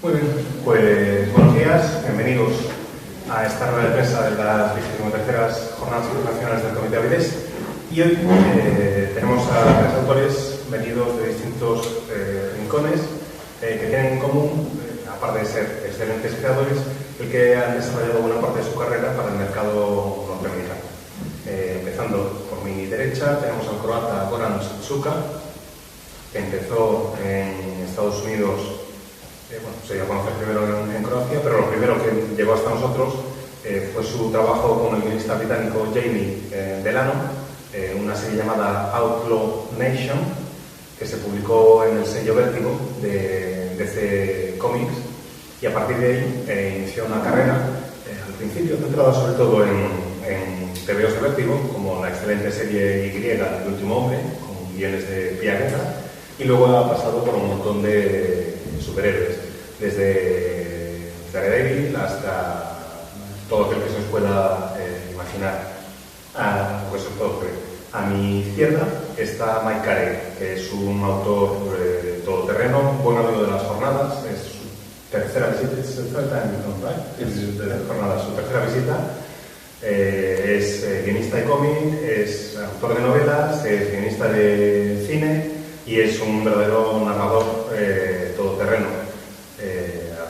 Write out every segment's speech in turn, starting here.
Muy bien, pues buenos días, bienvenidos a esta rueda de prensa de las 23ª Jornadas Internacionales del Comité Avilés. Y hoy tenemos a tres autores venidos de distintos rincones que tienen en común, aparte de ser excelentes creadores, el que han desarrollado buena parte de su carrera para el mercado norteamericano. Empezando por mi derecha, tenemos al croata Goran Suka, que empezó en Estados Unidos. Se dio a conocer primero en Croacia, pero lo primero que llegó hasta nosotros fue su trabajo con el guionista británico Jamie Delano, una serie llamada Outlaw Nation, que se publicó en el sello Vértigo de DC Comics, y a partir de ahí inició una carrera, al principio centrada sobre todo en TVOs de Vértigo, como la excelente serie Y, El último hombre, con guiones de Pia Guerra, y luego ha pasado por un montón de superhéroes, desde Daredevil hasta todo aquel que se os pueda imaginar. A mi izquierda está Mike Carey, que es un autor todoterreno, buen amigo de las jornadas, es su tercera visita, su tercera visita. Es guionista de cómic, es autor de novelas, es guionista de cine y es un verdadero narrador todoterreno.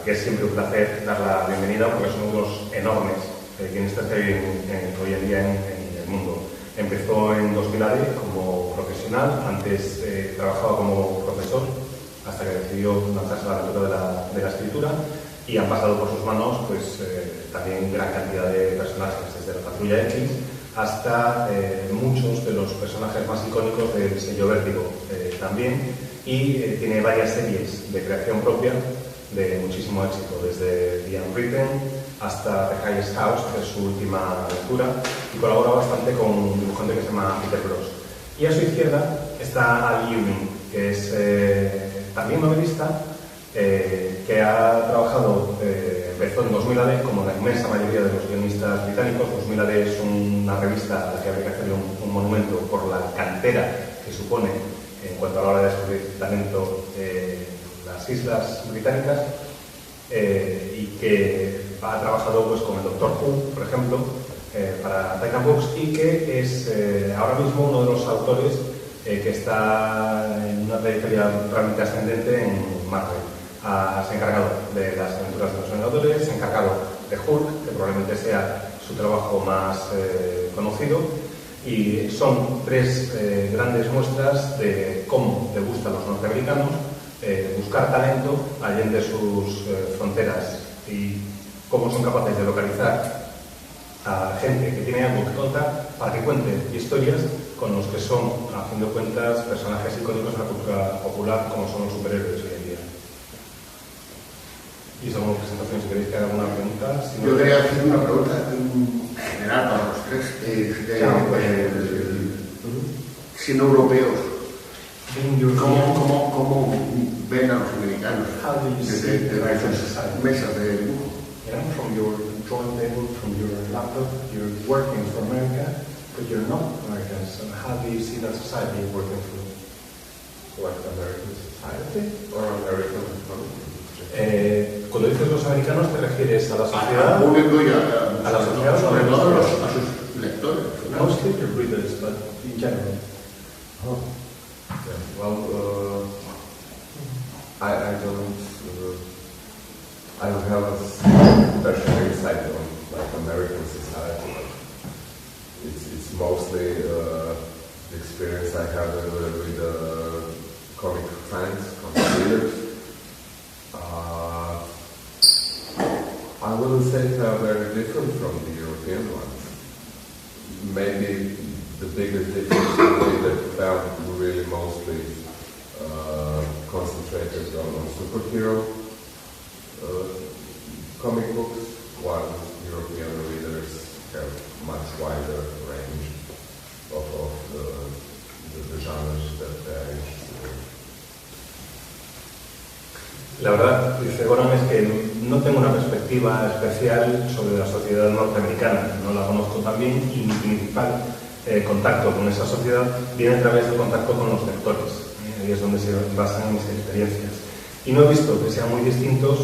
Aquí es siempre un placer dar la bienvenida porque son unos enormes guionistas que hay hoy en día en el mundo. Empezó en 2000 AD como profesional, antes trabajaba como profesor hasta que decidió lanzarse a la aventura de la escritura, y han pasado por sus manos pues, también gran cantidad de personajes, desde la Patrulla X hasta muchos de los personajes más icónicos del sello Vértigo también, y tiene varias series de creación propia de muchísimo éxito, desde The Unwritten hasta The Highest House, que es su última lectura, y colabora bastante con un dibujante que se llama Peter Gross. Y a su izquierda está Al Ewing, que es también novelista, que ha trabajado, empezó en 2000 AD, como la inmensa mayoría de los guionistas británicos. 2000 AD es una revista a la que habría que hacerle un monumento por la cantera que supone en cuanto a la hora de descubrir talento las islas británicas, y que ha trabajado pues, con el Doctor Who, por ejemplo, para Titan Books, y que es ahora mismo uno de los autores que está en una trayectoria realmente ascendente en Marvel. Se ha encargado de las aventuras de los Vengadores, se ha encargado de Hulk, que probablemente sea su trabajo más conocido, y son tres grandes muestras de cómo le gusta a los norteamericanos buscar talento allende sus fronteras, y cómo son capaces de localizar a gente que tiene algo que contar para que cuente historias con los que son, a fin de cuentas, personajes icónicos de la cultura popular, como son los superhéroes hoy en día. Y según presentación, si queréis que haga alguna pregunta. Si yo quería hacer una pregunta general para los tres, siendo europeos, ¿cómo ven a los americanos desde sus mesas de dibujo? From your drawing table, from your laptop, you're working for America, but you're not Americans. So how do you see that society working through? What, American society or American economy? Cuando dices los americanos, ¿te refieres a la sociedad? Al público y a la sociedad, sobre todo a sus lectores. Mostly the readers, but in general. Oh. Yeah. Well, I don't have a special insight on like American society. It's mostly the experience I have with comic fans, comic readers. I wouldn't say they are very different from the European ones. Maybe the biggest difference is that found really mostly concentrated on superhero comic books, while European readers have much wider range of the genres that they're interested in. La verdad, dice Goran, es que no tengo una perspectiva especial sobre la sociedad norteamericana, no la conozco tan bien, y mi principal contacto con esa sociedad viene a través del contacto con los lectores, y es donde se basan mis experiencias. Y no he visto que sean muy distintos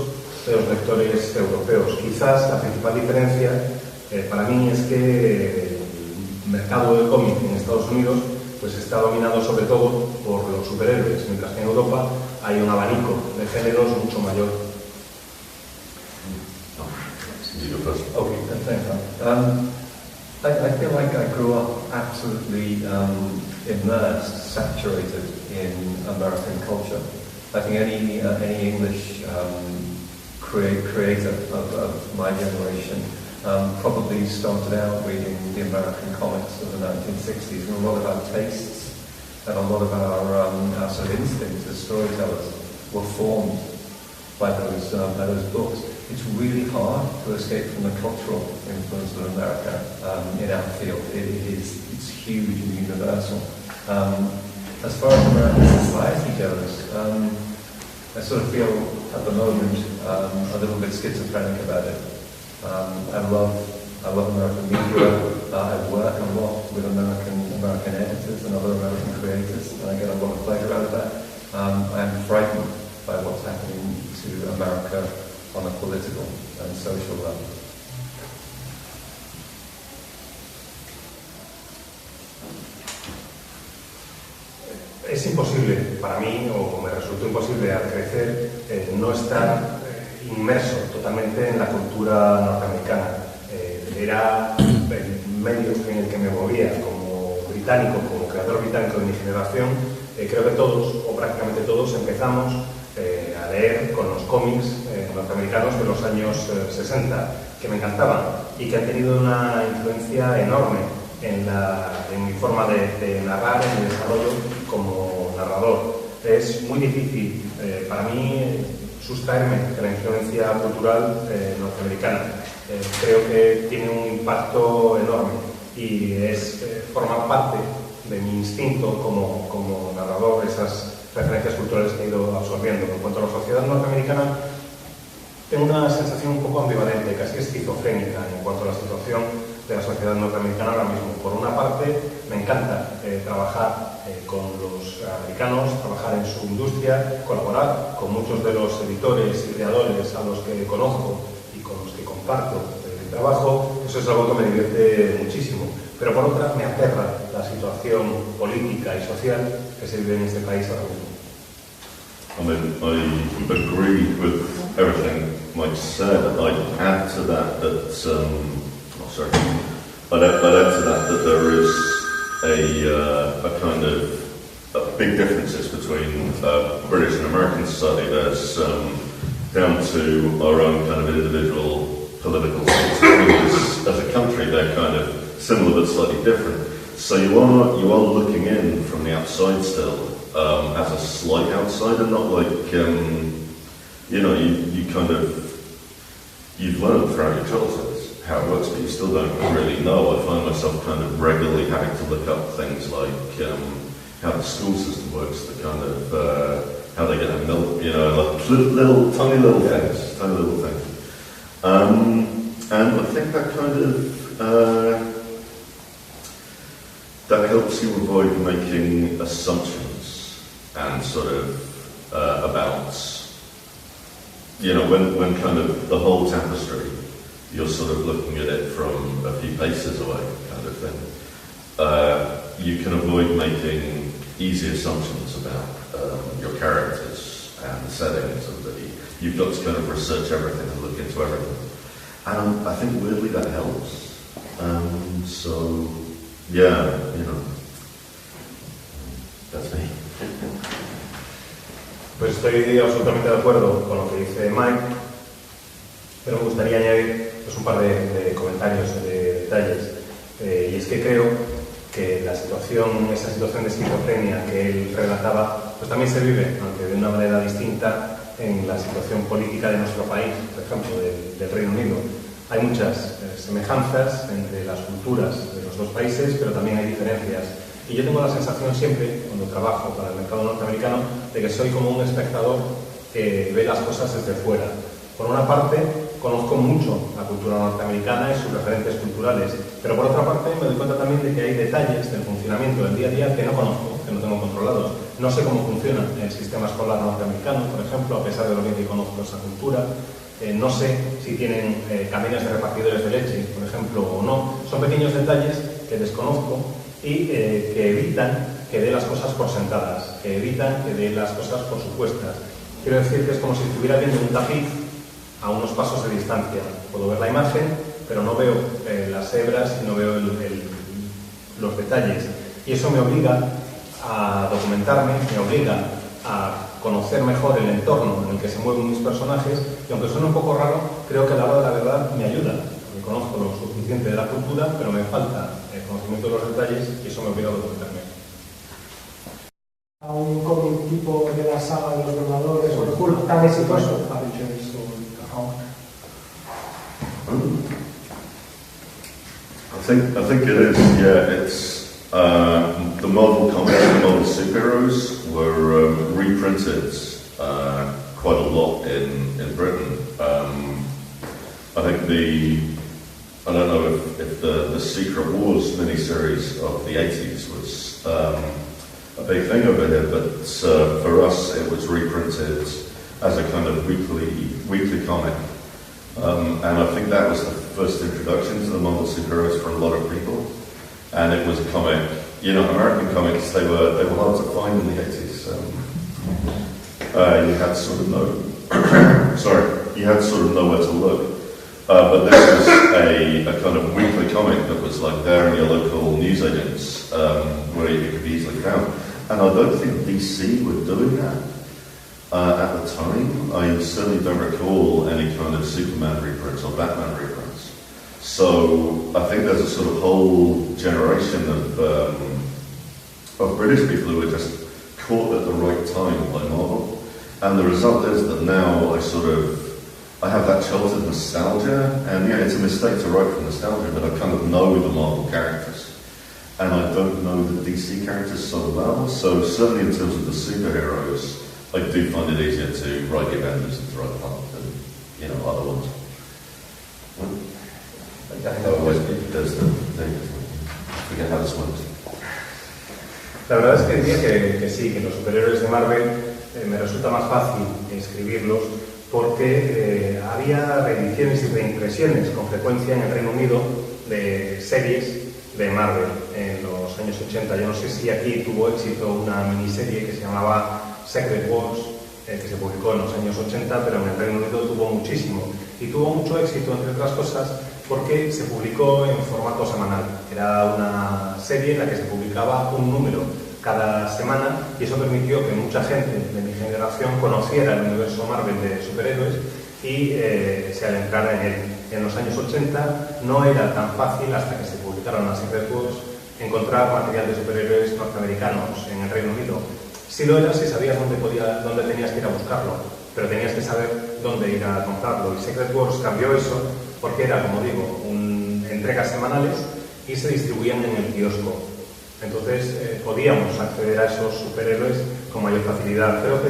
de los lectores europeos. Quizás la principal diferencia para mí es que el mercado del cómic en Estados Unidos pues está dominado sobre todo por los superhéroes, mientras que en Europa hay un abanico de géneros mucho mayor. Okay, thanks. I feel like I grew up absolutely immersed, saturated in American culture. I think any English creator of my generation probably started out reading the American comics of the 1960s, and a lot of our tastes and a lot of our sort of instincts as storytellers were formed by those books. It's really hard to escape from the cultural influence of America in our field. It's huge and universal. As far as American society goes, I sort of feel at the moment a little bit schizophrenic about it. I love American media. I work a lot with American editors and other American creators, and I get a lot of pleasure out of that. I'm frightened by what's happening to America on a political and social level. Es imposible para mí, o me resultó imposible al crecer, no estar inmerso totalmente en la cultura norteamericana. Era el medio en el que me movía como británico, como creador británico de mi generación. Creo que todos, o prácticamente todos, empezamos a leer con los cómics norteamericanos de los años 60, que me encantaban y que han tenido una influencia enorme en mi forma de narrar, en mi desarrollo como narrador. Es muy difícil para mí sustraerme de la influencia cultural norteamericana. Creo que tiene un impacto enorme y forma parte de mi instinto como narrador, esas referencias culturales que he ido absorbiendo. En cuanto a la sociedad norteamericana, tengo una sensación un poco ambivalente, casi esquizofrénica en cuanto a la situación de la sociedad norteamericana ahora mismo. Por una parte, me encanta trabajar con los americanos, trabajar en su industria, colaborar con muchos de los editores y creadores a los que conozco y con los que comparto el trabajo. Eso es algo que me divierte muchísimo. Pero por otra, me aterra la situación política y social que se vive en este país ahora mismo. I mean, I agree with everything Mike said. I'd add to that that there is a kind of big differences between British and American society. There's down to our own kind of individual political systems as a country. They're kind of similar but slightly different. So you are looking in from the outside still. As a slight outsider, not like, you've learned throughout your childhood how it works, but you still don't really know. I find myself kind of regularly having to look up things like how the school system works, the kind of, how they get their milk, like tiny little things. And I think that kind of, that helps you avoid making assumptions and sort of about, when kind of the whole tapestry, you're sort of looking at it from a few paces away kind of thing. You can avoid making easy assumptions about your characters and the settings, and you've got to kind of research everything and look into everything. And I think weirdly that helps. So, yeah, that's me. Pues estoy absolutamente de acuerdo con lo que dice Mike, pero me gustaría añadir un par de comentarios, de detalles. Y es que creo que esa situación de esquizofrenia que él relataba, pues también se vive, aunque de una manera distinta, en la situación política de nuestro país, por ejemplo, del Reino Unido. Hay muchas semejanzas entre las culturas de los dos países, pero también hay diferencias. Y yo tengo la sensación siempre, cuando trabajo para el mercado norteamericano, de que soy como un espectador que ve las cosas desde fuera. Por una parte, conozco mucho la cultura norteamericana y sus referentes culturales, pero por otra parte me doy cuenta también de que hay detalles del funcionamiento del día a día que no conozco, que no tengo controlados. No sé cómo funciona el sistema escolar norteamericano, por ejemplo, a pesar de lo bien que conozco esa cultura. No sé si tienen caminos de repartidores de leche, por ejemplo, o no. Son pequeños detalles que desconozco y que evitan que dé las cosas por sentadas, que evitan que dé las cosas por supuestas. Quiero decir que es como si estuviera viendo un tapiz a unos pasos de distancia. Puedo ver la imagen, pero no veo las hebras y no veo los detalles. Y eso me obliga a documentarme, me obliga a conocer mejor el entorno en el que se mueven mis personajes, y aunque suene un poco raro, creo que a la hora de la verdad me ayuda, porque conozco lo suficiente de la cultura, pero me falta el conocimiento de los detalles y eso me obliga a documentarme. A un cómic tipo de la saga de los Vengadores o el Hulk tan exitoso. I think it is, yeah. It's the Marvel comics, the Marvel superheroes were reprinted quite a lot in Britain. I think I don't know if the Secret Wars miniseries of the 80s was a big thing over here, but for us it was reprinted as a kind of weekly comic. And I think that was the first introduction to the Marvel superheroes for a lot of people. And it was a comic, American comics, they were hard to find in the 80s. You had sort of nowhere to look. But this was a kind of weekly comic that was like there in your local newsagents, where you could be easily found. And I don't think DC were doing that. At the time, I certainly don't recall any kind of Superman reprints or Batman reprints. So I think there's a sort of whole generation of British people who were just caught at the right time by Marvel. And the result is that now I have that childhood nostalgia, and yeah, it's a mistake to write from nostalgia, but I kind of know the Marvel characters. And I don't know the DC characters so well, so certainly in terms of the superheroes, I do find it easier to write the Avengers and to write Hulk than, other ones. Forget how this works. La verdad es que diría que sí, que los superhéroes de Marvel me resulta más fácil escribirlos porque había reediciones y reimpresiones con frecuencia en el Reino Unido de series de Marvel en los años 80. Yo no sé si aquí tuvo éxito una miniserie que se llamaba Secret Wars, que se publicó en los años 80, pero en el Reino Unido tuvo muchísimo. Y tuvo mucho éxito, entre otras cosas, porque se publicó en formato semanal. Era una serie en la que se publicaba un número cada semana y eso permitió que mucha gente de mi generación conociera el universo Marvel de superhéroes y se adentrara en él. En los años 80 no era tan fácil, hasta que se publicaron las Secret Wars, encontrar material de superhéroes norteamericanos en el Reino Unido. Sí lo era si sabías dónde tenías que ir a buscarlo, pero tenías que saber dónde ir a comprarlo. Y Secret Wars cambió eso porque era, como digo, entregas semanales y se distribuían en el kiosco. Entonces podíamos acceder a esos superhéroes con mayor facilidad. Creo que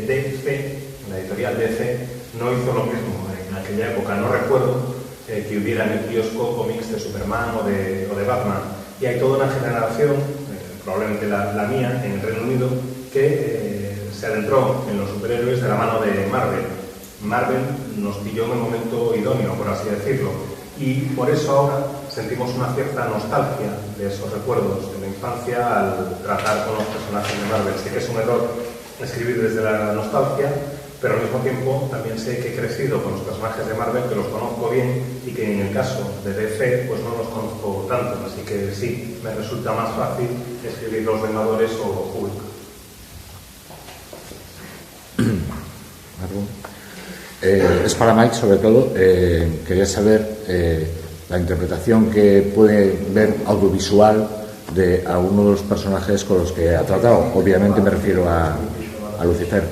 DC, la editorial DC, no hizo lo mismo en aquella época. No recuerdo que hubiera en el kiosco cómics de Superman o de Batman. Y hay toda una generación, probablemente la mía, en el Reino Unido, que se adentró en los superhéroes de la mano de Marvel. Marvel nos pilló en el momento idóneo, por así decirlo, y por eso ahora sentimos una cierta nostalgia de esos recuerdos de la infancia al tratar con los personajes de Marvel. Sé que es un error escribir desde la nostalgia, pero al mismo tiempo también sé que he crecido con los personajes de Marvel, que los conozco bien y que en el caso de DC pues no los conozco tanto, así que sí, me resulta más fácil escribir Los Vengadores o Hulk. Es para Mike, sobre todo. Quería saber la interpretación que puede ver audiovisual de algunos de los personajes con los que ha tratado. Obviamente me refiero a Lucifer.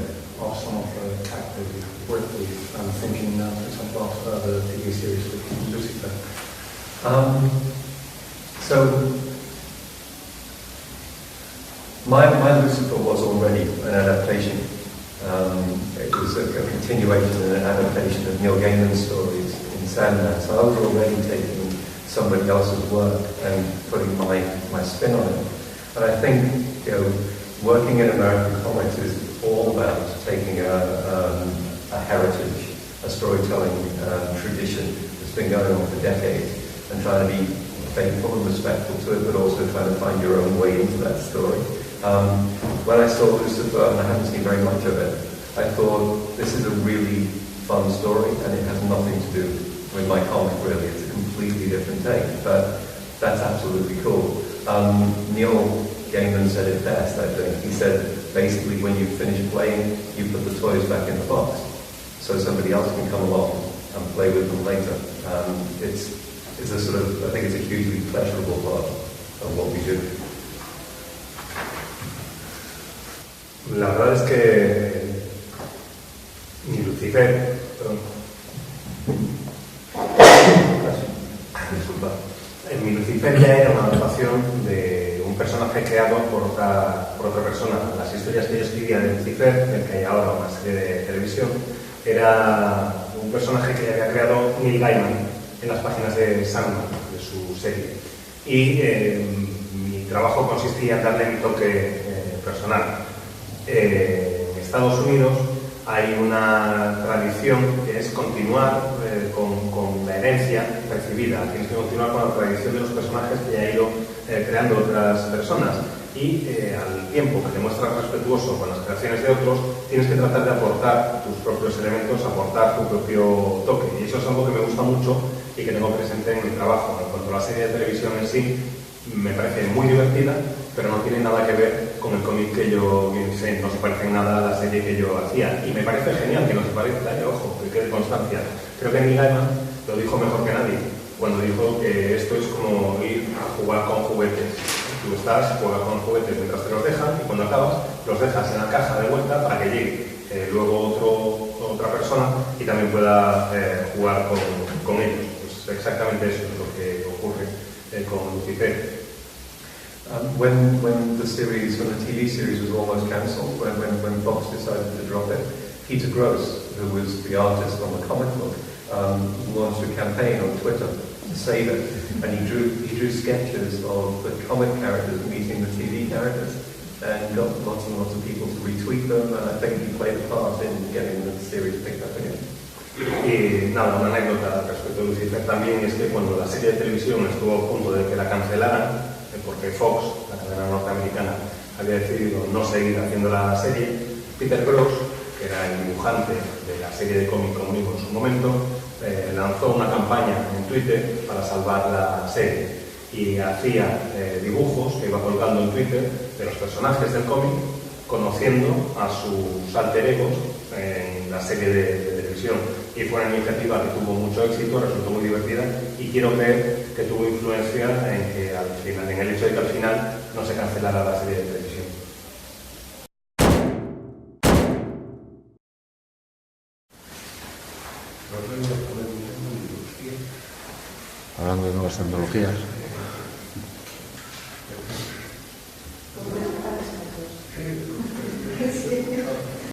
My Lucifer was already an adaptation. It was a continuation and an adaptation of Neil Gaiman's stories in Sandman. So I was already taking somebody else's work and putting my spin on it. And I think, working in American comics is all about taking a heritage, a storytelling tradition that's been going on for decades, and trying to be faithful and respectful to it, but also trying to find your own way into that story. When I saw Lucifer, and I haven't seen very much of it, I thought, this is a really fun story, and it has nothing to do with my comic, really. It's a completely different take, but that's absolutely cool. Neil Gaiman said it best, I think. He said, basically, when you finish playing, you put the toys back in the box, so somebody else can come along and play with them later. It's a sort of, I think it's a hugely pleasurable part of what we do. La verdad es que ni Lucifer, disculpa, mi Lucifer ya era una adaptación de un personaje creado por otra persona. Las historias que yo escribía de Lucifer, del que hay ahora una serie de televisión, era un personaje que había creado Neil Gaiman en las páginas de Sandman, de su serie. Y mi trabajo consistía en darle mi toque personal. En Estados Unidos hay una tradición que es continuar con la herencia recibida. Tienes que continuar con la tradición de los personajes que ya ha ido creando otras personas. Y al tiempo que te muestras respetuoso con las creaciones de otros, tienes que tratar de aportar tus propios elementos, aportar tu propio toque. Y eso es algo que me gusta mucho y que tengo presente en mi trabajo. En cuanto a la serie de televisión en sí, me parece muy divertida, pero no tiene nada que ver con el cómic que yo hice, no se parece en nada a la serie que yo hacía. Y me parece genial que no se parezca, ojo, que quede constancia. Creo que Neil Gaiman lo dijo mejor que nadie, cuando dijo que esto es como ir a jugar con juguetes. Tú juegas con los juguetes mientras te los dejan, y cuando acabas los dejas en la caja de vuelta para que llegue luego otra persona y también pueda jugar con ellos. Pues exactamente eso es lo que ocurre con Lucifer. When the TV series was almost cancelled, when Fox decided to drop it, Peter Gross, who was the artist on the comic book, launched a campaign on Twitter to save it, and he drew sketches of the comic characters meeting the TV characters, and got lots and lots of people to retweet them, and I think he played a part in getting the series picked up again. Y nada, una anécdota respecto a Lucifer también es que cuando la serie de televisión estuvo a punto de que la cancelaran, porque Fox, la cadena norteamericana, había decidido no seguir haciendo la serie, Peter Gross, que era el dibujante de la serie de cómic Comunismo en su momento, lanzó una campaña en Twitter para salvar la serie y hacía dibujos que iba colgando en Twitter de los personajes del cómic, conociendo a sus alter egos en la serie de televisión. Y fue una iniciativa que tuvo mucho éxito, resultó muy divertida, y quiero creer que tuvo influencia en el hecho de que al final no se cancelara la serie de televisión. Hablando de nuevas tecnologías.